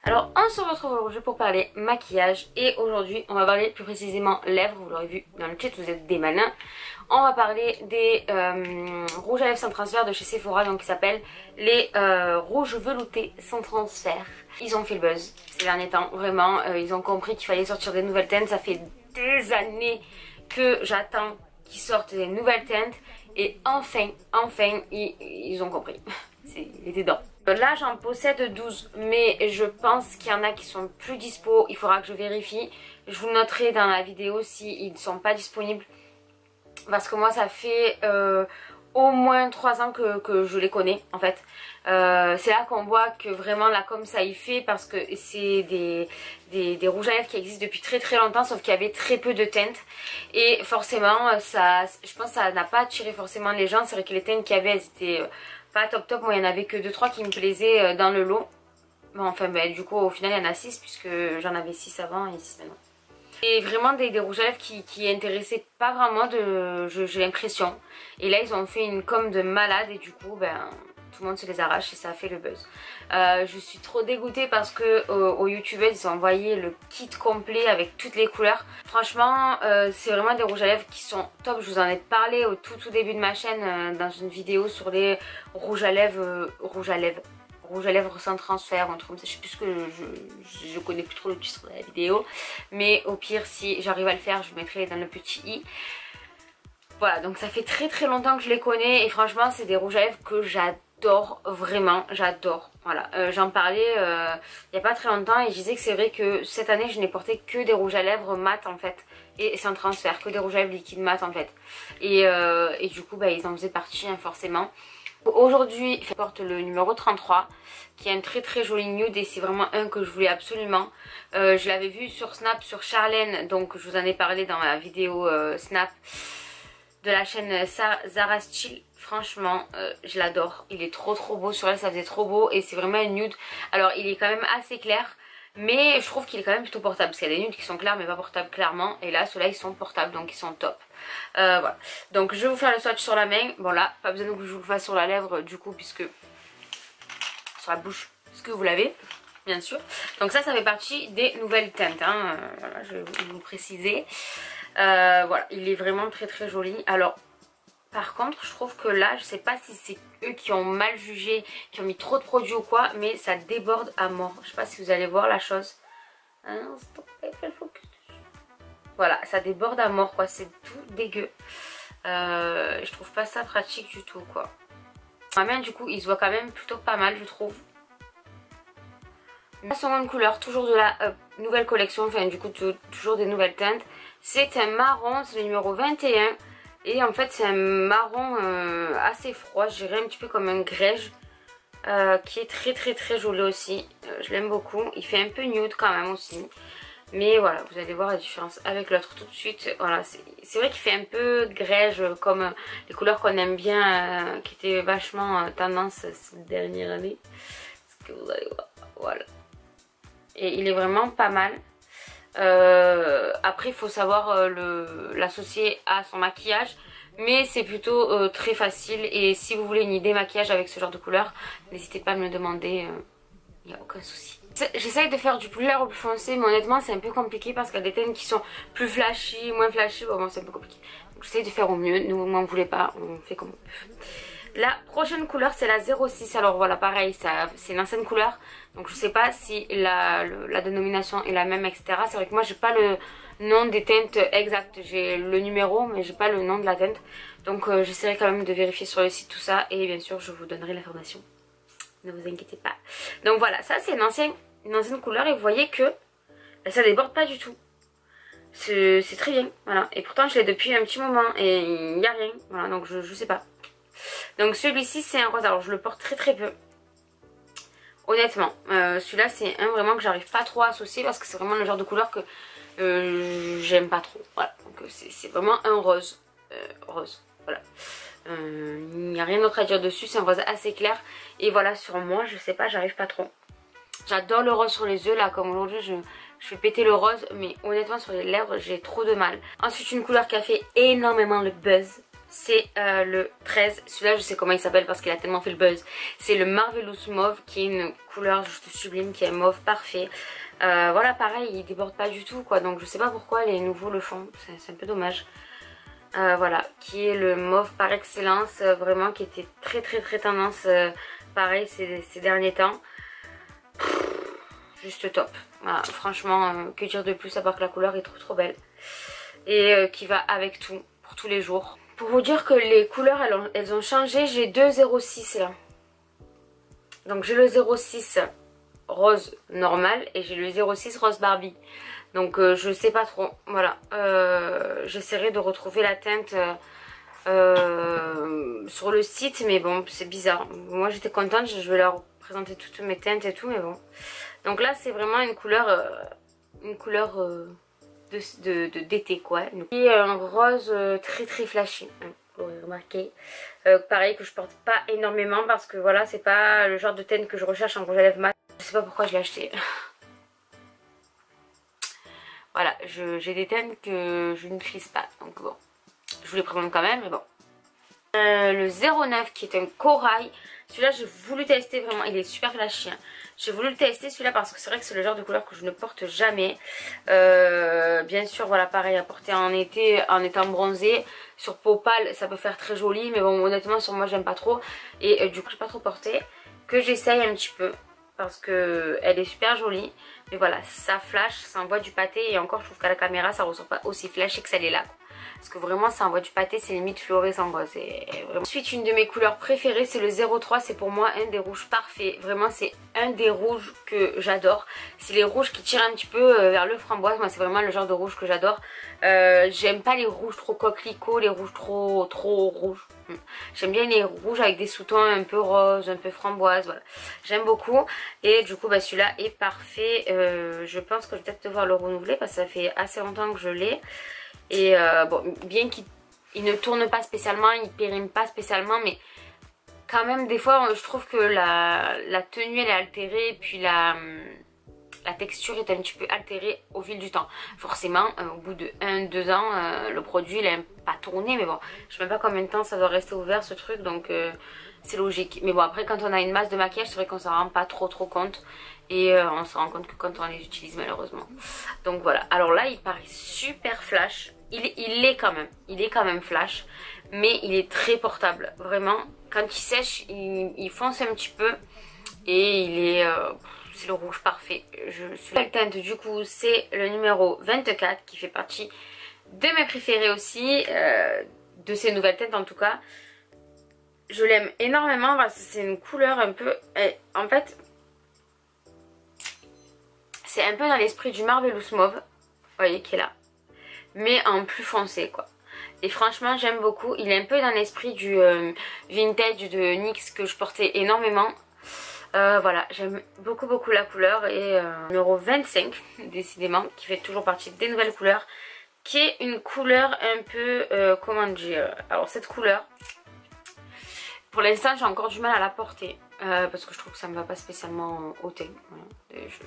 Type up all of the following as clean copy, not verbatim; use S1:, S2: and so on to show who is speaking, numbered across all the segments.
S1: Alors on se retrouve aujourd'hui pour parler maquillage et aujourd'hui on va parler plus précisément lèvres, vous l'aurez vu dans le chat, vous êtes des malins. On va parler des rouges à lèvres sans transfert de chez Sephora, donc qui s'appellent les rouges veloutés sans transfert. Ils ont fait le buzz ces derniers temps, vraiment, ils ont compris qu'il fallait sortir des nouvelles teintes, ça fait des années que j'attends qu'ils sortent des nouvelles teintes et enfin ils ont compris, il était dedans. Là j'en possède 12 mais je pense qu'il y en a qui sont plus dispo, il faudra que je vérifie. Je vous noterai dans la vidéo s'ils ne sont pas disponibles parce que moi ça fait au moins 3 ans que je les connais en fait. C'est là qu'on voit que vraiment la com ça y fait parce que c'est des rouges à lèvres qui existent depuis très longtemps sauf qu'il y avait très peu de teintes et forcément ça, je pense que ça n'a pas attiré forcément les gens. C'est vrai que les teintes qu'il y avait elles étaient pas top, moi il n'y en avait que 2-3 qui me plaisaient dans le lot. Bon, enfin du coup au final il y en a 6 puisque j'en avais 6 avant et 6 maintenant. Et vraiment des rouges à lèvres qui intéressaient pas vraiment, j'ai l'impression. Et là ils ont fait une com de malade et du coup tout le monde se les arrache et ça a fait le buzz. Je suis trop dégoûtée parce que aux youtubeuses ils ont envoyé le kit complet avec toutes les couleurs. Franchement c'est vraiment des rouges à lèvres qui sont top. Je vous en ai parlé au tout début de ma chaîne dans une vidéo sur les rouges à lèvres sans transfert, un truc comme ça, je sais plus ce que je connais plus trop le titre de la vidéo, mais au pire si j'arrive à le faire je mettrai dans le petit i. Voilà, donc ça fait très longtemps que je les connais et franchement c'est des rouges à lèvres que j'adore, vraiment j'adore. Voilà, j'en parlais il n'y a pas très longtemps et je disais que c'est vrai que cette année je n'ai porté que des rouges à lèvres mat en fait et sans transfert, que des rouges à lèvres liquides mat en fait. Et du coup ils en faisaient partie forcément. Aujourd'hui je porte le numéro 33 qui est un très joli nude et c'est vraiment un que je voulais absolument. Je l'avais vu sur Snap sur Charlène, donc je vous en ai parlé dans ma vidéo Snap de la chaîne Zara Style. Franchement je l'adore, il est trop beau sur elle, ça faisait trop beau et c'est vraiment un nude. Alors il est quand même assez clair mais je trouve qu'il est quand même plutôt portable parce qu'il y a des nudes qui sont clairs mais pas portables clairement et là ceux-là ils sont portables donc ils sont top. Voilà, donc je vais vous faire le swatch sur la main. Bon là pas besoin que je vous le fasse sur la lèvre du coup puisque sur la bouche parce que vous l'avez bien sûr. Donc ça fait partie des nouvelles teintes hein. Voilà, je vais vous le préciser. Voilà, il est vraiment très joli. Alors par contre je trouve que là je sais pas si c'est eux qui ont mal jugé, qui ont mis trop de produits ou quoi, mais ça déborde à mort. Je sais pas si vous allez voir la chose. Ah non, stop, fais le focus dessus. Voilà, ça déborde à mort quoi, c'est tout dégueu. Je trouve pas ça pratique du tout quoi. Ma main du coup il se voit quand même plutôt pas mal je trouve. La seconde couleur, toujours de la nouvelle collection, enfin du coup toujours des nouvelles teintes. C'est un marron, c'est le numéro 21. Et en fait c'est un marron assez froid, je dirais un petit peu comme un grège. Qui est très joli aussi. Je l'aime beaucoup, il fait un peu nude quand même aussi. Mais voilà, vous allez voir la différence avec l'autre tout de suite. Voilà, c'est vrai qu'il fait un peu grège comme les couleurs qu'on aime bien, qui étaient vachement tendance cette dernière année. Ce que vous allez voir, voilà. Et il est vraiment pas mal. Après il faut savoir l'associer à son maquillage. Mais c'est plutôt très facile. Et si vous voulez une idée maquillage avec ce genre de couleur, n'hésitez pas à me le demander. Il n'y a aucun souci. J'essaye de faire du plus clair au plus foncé, mais honnêtement c'est un peu compliqué parce qu'il y a des teintes qui sont plus flashy, moins flashy, bon c'est un peu compliqué. Donc j'essaye de faire au mieux, ne m'en voulez pas, on fait comme on peut. La prochaine couleur c'est la 06, alors voilà pareil, c'est une ancienne couleur, donc je sais pas si la dénomination est la même etc. C'est vrai que moi j'ai pas le nom des teintes exactes, j'ai le numéro mais j'ai pas le nom de la teinte. Donc j'essaierai quand même de vérifier sur le site tout ça et bien sûr je vous donnerai l'information. Ne vous inquiétez pas. Donc voilà, ça c'est une ancienne couleur et vous voyez que ça déborde pas du tout. C'est très bien, voilà. Et pourtant je l'ai depuis un petit moment et il n'y a rien, voilà, donc je sais pas. Donc celui-ci c'est un rose, alors je le porte très peu. Honnêtement, celui-là c'est un vraiment que j'arrive pas trop à associer parce que c'est vraiment le genre de couleur que j'aime pas trop. Voilà, donc c'est vraiment un rose. Rose, voilà. Il n'y a rien d'autre à dire dessus, c'est un rose assez clair. Et voilà, sur moi, je sais pas, j'arrive pas trop. J'adore le rose sur les yeux, là, comme aujourd'hui, je fais péter le rose. Mais honnêtement, sur les lèvres, j'ai trop de mal. Ensuite, une couleur qui a fait énormément le buzz. c'est le 13. Celui-là je sais comment il s'appelle parce qu'il a tellement fait le buzz. C'est le Marvelous Mauve qui est une couleur juste sublime, qui est mauve parfait. Voilà, pareil, il déborde pas du tout quoi, donc je sais pas pourquoi les nouveaux le font, c'est un peu dommage. Voilà, qui est le mauve par excellence, vraiment qui était très tendance, pareil ces derniers temps. Juste top. Voilà, franchement, que dire de plus à part que la couleur est trop belle. Et qui va avec tout, pour tous les jours. Pour vous dire que les couleurs elles ont changé, j'ai deux 06 là. Donc j'ai le 06 rose normal et j'ai le 06 rose Barbie. Donc je sais pas trop, voilà. J'essaierai de retrouver la teinte sur le site, mais bon c'est bizarre. Moi j'étais contente, je vais leur présenter toutes mes teintes et tout, mais bon. Donc là c'est vraiment une couleur d'été quoi. Et un rose très flashy, hein, vous l'aurez remarqué. Pareil que je porte pas énormément parce que voilà c'est pas le genre de teinte que je recherche en rouge à lèvres mat. Je sais pas pourquoi je l'ai acheté. Voilà, j'ai des teintes que je n'utilise pas, donc bon, je vous les présente quand même, mais bon. Le 09 qui est un corail, celui-là j'ai voulu tester vraiment, il est super flashy, hein. J'ai voulu le tester celui-là parce que c'est vrai que c'est le genre de couleur que je ne porte jamais. Bien sûr, voilà, pareil à porter en été, en étant bronzé. Sur peau pâle, ça peut faire très joli, mais bon, honnêtement, sur moi, j'aime pas trop. Et du coup, j'ai pas trop porté. Que j'essaye un petit peu parce que elle est super jolie. Mais voilà, ça flash, ça envoie du pâté. Et encore, je trouve qu'à la caméra, ça ressort pas aussi flashy que ça l'est là. Parce que vraiment, ça envoie du pâté, c'est limite fluorescent quoi. Vraiment... Ensuite, une de mes couleurs préférées, c'est le 03. C'est pour moi un des rouges parfaits. Vraiment, c'est un des rouges que j'adore. C'est les rouges qui tirent un petit peu vers le framboise. Moi, c'est vraiment le genre de rouge que j'adore. J'aime pas les rouges trop coquelicots, les rouges trop rouges. J'aime bien les rouges avec des sous-tons un peu rose, un peu framboise, voilà. J'aime beaucoup. Et du coup, bah, celui-là est parfait. Je pense que je vais peut-être devoir le renouveler parce que ça fait assez longtemps que je l'ai. Et bon, bien qu'il ne tourne pas spécialement, il périme pas spécialement, mais quand même des fois je trouve que la tenue elle est altérée, et puis la texture est un petit peu altérée au fil du temps. Forcément, au bout de 1-2 ans, le produit il n'a pas tourné, mais bon, je sais même pas combien de temps ça doit rester ouvert ce truc, donc c'est logique. Mais bon, après quand on a une masse de maquillage, c'est vrai qu'on s'en rend pas trop compte. Et on se rend compte que quand on les utilise malheureusement. Donc voilà, alors là il paraît super flash. Il est quand même flash. Mais il est très portable. Vraiment, quand il sèche, il fonce un petit peu. Et il est... c'est le rouge parfait. La teinte du coup c'est le numéro 24 qui fait partie de mes préférés aussi. De ces nouvelles teintes en tout cas. Je l'aime énormément parce que c'est une couleur un peu... En fait... C'est un peu dans l'esprit du Marvelous Mauve, vous voyez, qui est là. Mais en plus foncé, quoi. Et franchement, j'aime beaucoup. Il est un peu dans l'esprit du vintage de NYX que je portais énormément. Voilà, j'aime beaucoup la couleur. Et numéro 25, décidément, qui fait toujours partie des nouvelles couleurs. Qui est une couleur un peu, comment dire... Alors, cette couleur, pour l'instant, j'ai encore du mal à la porter. Parce que je trouve que ça me va pas spécialement au teint. Voilà.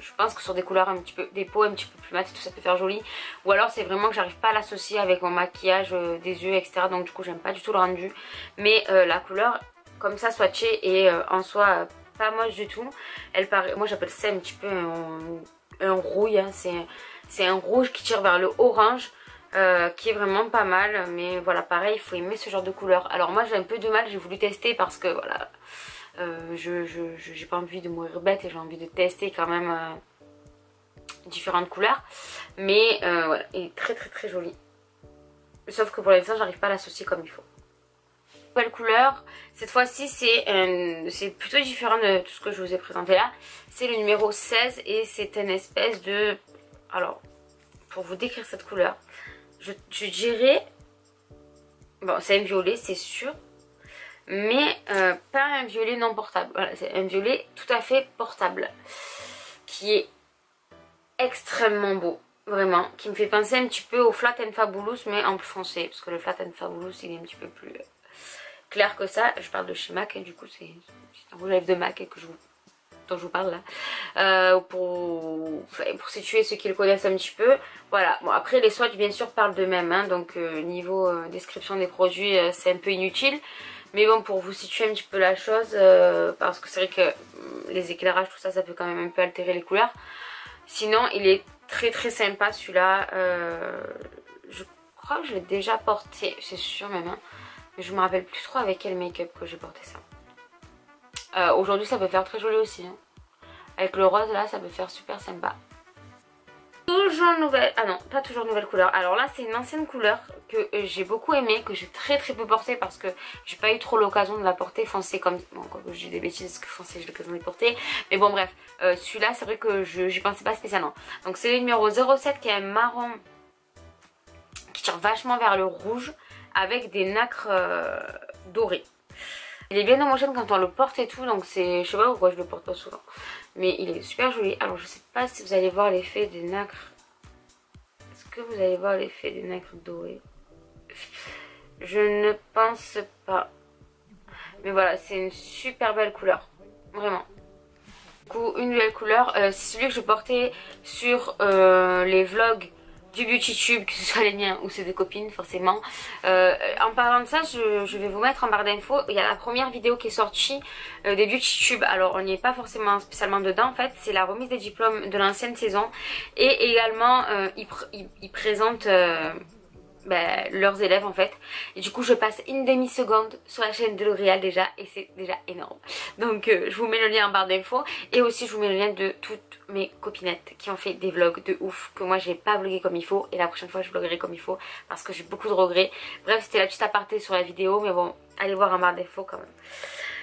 S1: Je pense que sur des couleurs un petit peu, des peaux un petit peu plus mat et tout, ça peut faire joli. Ou alors c'est vraiment que j'arrive pas à l'associer avec mon maquillage, des yeux, etc. Donc du coup j'aime pas du tout le rendu. Mais la couleur comme ça swatchée et en soi pas moche du tout. Elle paraît, moi j'appelle ça un petit peu un rouille. Hein. C'est un rouge qui tire vers le orange. Qui est vraiment pas mal, mais voilà, pareil, il faut aimer ce genre de couleur. Alors moi j'ai un peu de mal, j'ai voulu tester parce que voilà, j'ai pas envie de mourir bête et j'ai envie de tester quand même différentes couleurs. Mais voilà, il est très joli. Sauf que pour l'instant j'arrive pas à l'associer comme il faut. Nouvelle couleur, cette fois-ci c'est plutôt différent de tout ce que je vous ai présenté là. C'est le numéro 16 et c'est une espèce de... Alors, pour vous décrire cette couleur, je dirais... Bon, c'est un violet, c'est sûr. Mais pas un violet non portable. Voilà, c'est un violet tout à fait portable. Qui est extrêmement beau. Vraiment. Qui me fait penser un petit peu au Flat and Fabulous, mais en plus foncé. Parce que le Flat and Fabulous, il est un petit peu plus clair que ça. Je parle de chez MAC, et du coup, c'est un rouge à lèvres de MAC et que je vous dont je vous parle là, pour situer ceux qui le connaissent un petit peu. Voilà, bon après les swatchs bien sûr parlent d'eux-mêmes, hein, donc niveau description des produits c'est un peu inutile. Mais bon, pour vous situer un petit peu la chose, parce que c'est vrai que les éclairages, tout ça, ça peut quand même un peu altérer les couleurs. Sinon, il est très très sympa celui-là. Je crois que je l'ai déjà porté, c'est sûr même, hein, mais je me rappelle plus trop avec quel make-up que j'ai porté ça. Aujourd'hui, ça peut faire très joli aussi, hein. Avec le rose là, ça peut faire super sympa. Toujours nouvelle, ah non, pas toujours nouvelle couleur. Alors là c'est une ancienne couleur que j'ai beaucoup aimée, que j'ai très très peu portée parce que j'ai pas eu trop l'occasion de la porter foncée comme... Bon, quoi que j'ai des bêtises parce que foncée j'ai l'occasion de les porter. Mais bon bref, celui-là c'est vrai que j'y pensais pas spécialement. Donc c'est le numéro 07 qui est un marron qui tire vachement vers le rouge avec des nacres dorés. Il est bien homogène quand on le porte et tout, donc c'est, je sais pas pourquoi je le porte pas souvent. Mais il est super joli. Alors je sais pas si vous allez voir l'effet des nacres. Est-ce que vous allez voir l'effet des nacres dorés? Je ne pense pas. Mais voilà, c'est une super belle couleur. Vraiment. Du coup, une belle couleur. C'est celui que je portais sur les vlogs du Beauty Tube, que ce soit les miens ou ceux des copines forcément. En parlant de ça, je vais vous mettre en barre d'infos, il y a la première vidéo qui est sortie des Beauty Tube. Alors on n'y est pas forcément spécialement dedans en fait, c'est la remise des diplômes de l'ancienne saison. Et également ils présentent leurs élèves en fait. Et du coup je passe une demi-seconde sur la chaîne de L'Oréal déjà, et c'est déjà énorme. Donc je vous mets le lien en barre d'infos, et aussi je vous mets le lien de toutes mes copinettes qui ont fait des vlogs de ouf, que moi j'ai pas vlogué comme il faut, et la prochaine fois je vloguerai comme il faut parce que j'ai beaucoup de regrets. Bref, c'était la petite aparté sur la vidéo, mais bon, allez voir en barre d'infos quand même.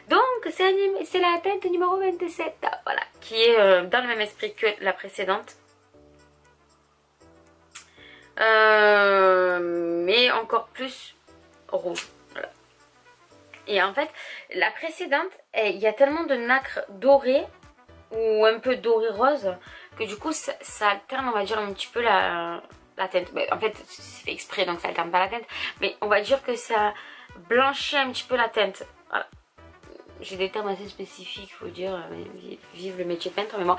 S1: Donc c'est la teinte numéro 27, voilà, qui est dans le même esprit que la précédente. Mais encore plus rouge, voilà. Et en fait la précédente, il y a tellement de nacre dorée ou un peu doré rose que du coup ça alterne, on va dire, un petit peu la teinte. Mais en fait c'est fait exprès donc ça alterne pas la teinte, mais on va dire que ça blanchit un petit peu la teinte, voilà. J'ai des termes assez spécifiques, faut dire, vive le métier de peintre, mais bon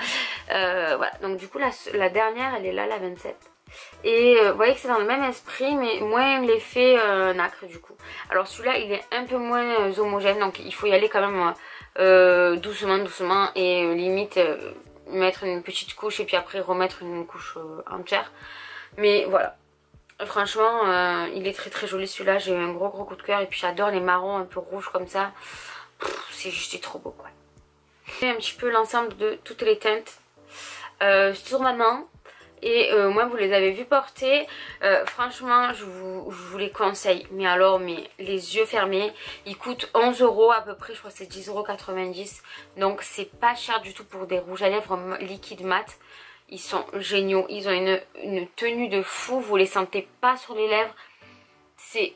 S1: voilà. Donc du coup la dernière elle est là, la 27. Et vous voyez que c'est dans le même esprit, mais moins l'effet nacre du coup. Alors celui-là il est un peu moins homogène, donc il faut y aller quand même doucement et limite mettre une petite couche et puis après remettre une couche entière. Mais voilà, franchement il est très très joli celui-là, j'ai eu un gros coup de cœur. Et puis j'adore les marrons un peu rouges comme ça, c'est juste trop beau quoi. Un petit peu l'ensemble de toutes les teintes sur ma main. Et moi vous les avez vus porter, franchement je vous les conseille, mais alors mais les yeux fermés. Ils coûtent 11 € à peu près, je crois que c'est 10,90 €, donc c'est pas cher du tout pour des rouges à lèvres liquides mat. Ils sont géniaux, ils ont une tenue de fou, vous les sentez pas sur les lèvres, c'est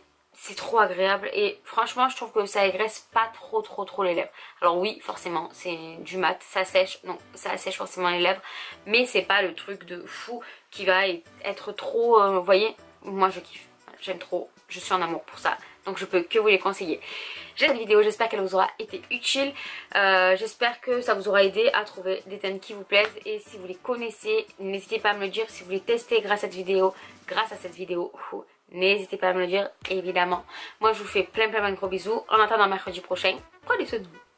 S1: trop agréable. Et franchement je trouve que ça égraisse pas trop les lèvres. Alors oui forcément c'est du mat, ça sèche, donc ça assèche forcément les lèvres, mais c'est pas le truc de fou qui va être trop, vous voyez, moi je kiffe, j'aime trop, je suis en amour pour ça, donc je peux que vous les conseiller. J'aime cette vidéo, j'espère qu'elle vous aura été utile, j'espère que ça vous aura aidé à trouver des teintes qui vous plaisent. Et si vous les connaissez, n'hésitez pas à me le dire. Si vous les testez grâce à cette vidéo, n'hésitez pas à me le dire évidemment. Moi je vous fais plein de gros bisous. En attendant mercredi prochain, prenez soin de vous.